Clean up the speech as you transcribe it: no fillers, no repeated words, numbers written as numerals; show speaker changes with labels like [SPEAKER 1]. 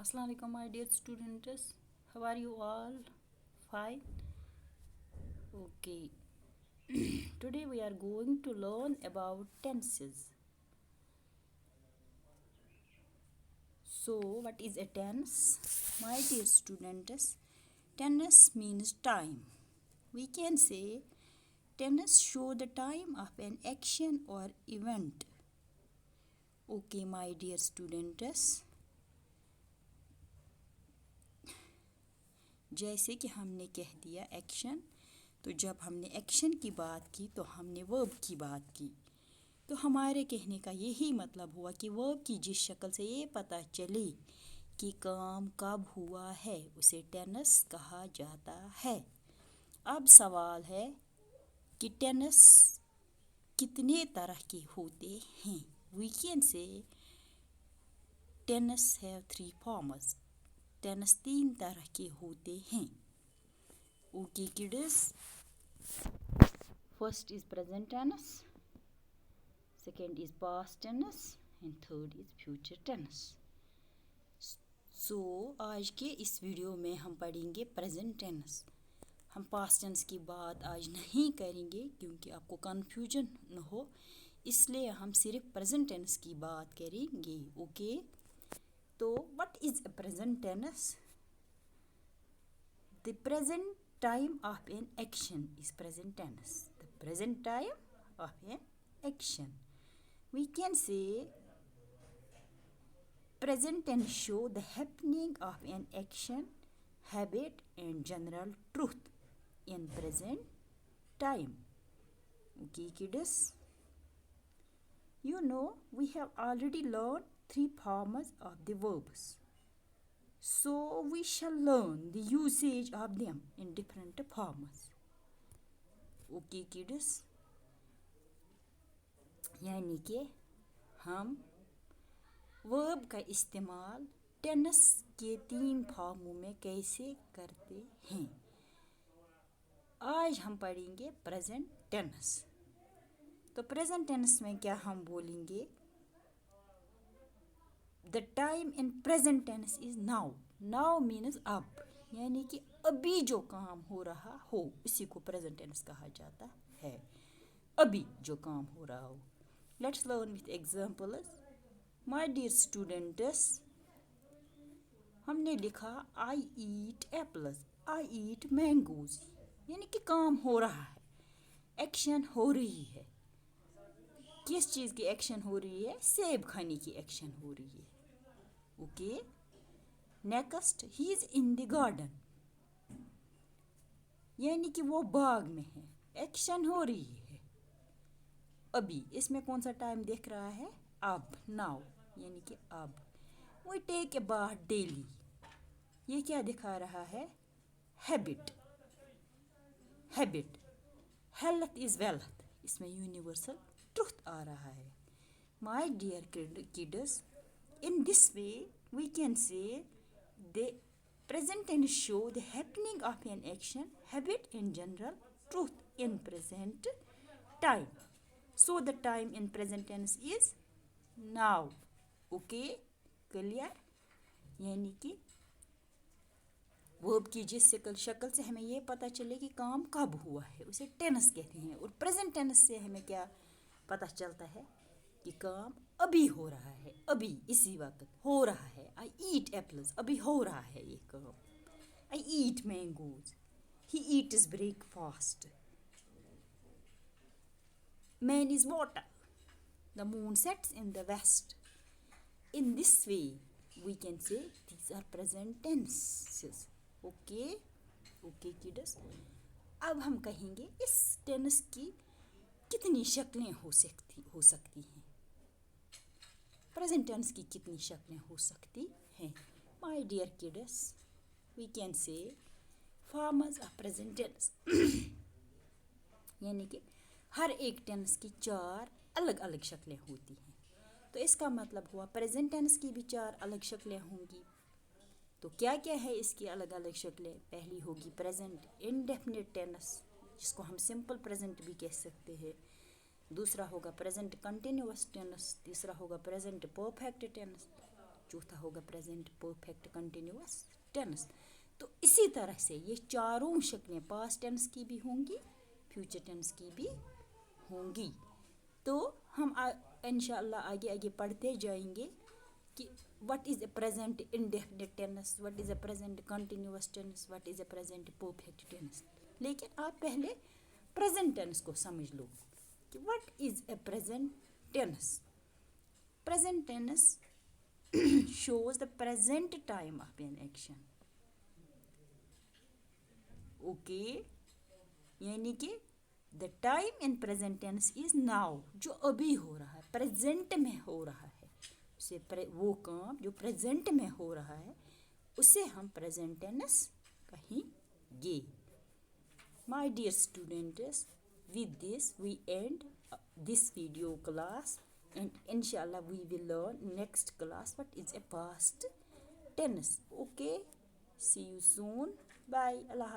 [SPEAKER 1] Assalamu alaikum, my dear students. How are you all? Fine. Okay. Today we are going to learn about tenses. So, what is a tense? My dear students, tense means time. We can say tense show the time of an action or event. Okay, my dear students. जैसे कि हमने कह दिया action, तो जब हमने action की बात की तो हमने वर्ब की बात की। तो हमारे कहने का यही मतलब हुआ कि वर्ब की जिस शक्ल से ये पता चले कि काम कब हुआ है उसे टेनस कहा जाता है। अब सवाल है कि टेनस कितने तरह के होते हैं। वी कैन से टेनस हैव 3 फॉर्म्स। टेनस 3 तरह के होते हैं। Okay kids, first is present tense, second is past tense and third is future tense. So आज के इस वीडियो में हम पढ़ेंगे प्रेजेंट टेनस। हम पास्ट टेंस की बात आज नहीं करेंगे क्योंकि आपको कन्फ्यूजन न हो, इसलिए हम सिर्फ प्रेजेंट टेंस की बात करेंगे। ओके, तो what is a present tense? The present time of an action is present tense. The present time of an action. We can say present tense show the happening of an action, habit and general truth in present time. Okay kids, you know we have already learned 3 forms of the verbs. So we shall learn the usage of them in different forms. Okay kids, यानी कि हम verb का इस्तेमाल टेनस के 3 फॉर्मों में कैसे करते हैं। आज हम पढ़ेंगे प्रेजेंट टेनस। तो प्रेजेंट टेनस में क्या हम बोलेंगे? The time in present tense is now. Now means अब, यानी कि अभी जो काम हो रहा हो उसी को प्रेजेंट टेंस कहा जाता है। अभी जो काम हो रहा हो। Let's learn with examples. My dear students, हमने लिखा आई ईट एप्पल्स, आई ईट मैंगोज, यानी कि काम हो रहा है, एक्शन हो रही है। किस चीज़ की एक्शन हो रही है? सेब खाने की एक्शन हो रही है। Okay, next, he is in the garden, यानी कि वो बाग में है, एक्शन हो रही है अभी। इसमें कौन सा टाइम दिख रहा है? अब, नाउ, यानी कि अब। We take a bath daily, ये क्या दिखा रहा है? Habit, habit. Health is wealth, इसमें यूनिवर्सल ट्रूथ आ रहा है। My dear kids, in this way we can say the present tense show the happening of an action, habit and general truth in present time. So the time in present tense is now. Okay, clear? यानी कि verb की जिस शक्ल से हमें ये पता चले कि काम कब हुआ है उसे टेंस कहते हैं। और प्रेजेंट टेंस से हमें क्या पता चलता है कि काम अभी हो रहा है, अभी इसी वक्त हो रहा है। आई ईट एप्पल्स, अभी हो रहा है ये काम। I eat mangoes, he eats breakfast. Man is water, the moon sets in the west. In this way we can say these are present tenses. Okay, okay kids, अब हम कहेंगे इस टेंस की कितनी शक्लें हो सकती हैं। प्रेजेंट टेंस की कितनी शक्लें हो सकती हैं? My dear kids, we can say forms of present tense, यानी कि हर एक टेंस की 4 अलग अलग शक्लें होती हैं। तो इसका मतलब हुआ प्रेजेंट टेंस की भी 4 अलग शक्लें होंगी। तो क्या क्या है इसकी अलग अलग शक्लें? पहली होगी प्रेजेंट इंडेफिनिट टेंस, जिसको हम सिंपल प्रेजेंट भी कह सकते हैं। दूसरा होगा प्रेजेंट कंटिन्यूअस टेंस, तीसरा होगा प्रेजेंट परफेक्ट टेंस, चौथा होगा प्रेजेंट परफेक्ट कंटिन्यूअस टेंस। तो इसी तरह से ये चारों शक्लें पास्ट टेंस की भी होंगी, फ्यूचर टेंस की भी होंगी। तो हम इंशाअल्लाह आगे आगे पढ़ते जाएंगे कि what is a present indefinite tense, what is a present continuous tense, what is a present perfect tense. लेकिन आप पहले प्रेजेंट टेंस को समझ लो कि what is a present tense. Present tense shows the present time of an action. Okay, यानी कि the time in present tense is now, जो अभी हो रहा है, प्रेजेंट में हो रहा है, उसे वो काम जो प्रेजेंट में हो रहा है उसे हम प्रेजेंट टेंस कहेंगे। My dear students, with this we end this video class, and inshallah we will learn next class what is a past tense. Okay, see you soon. Bye. Allah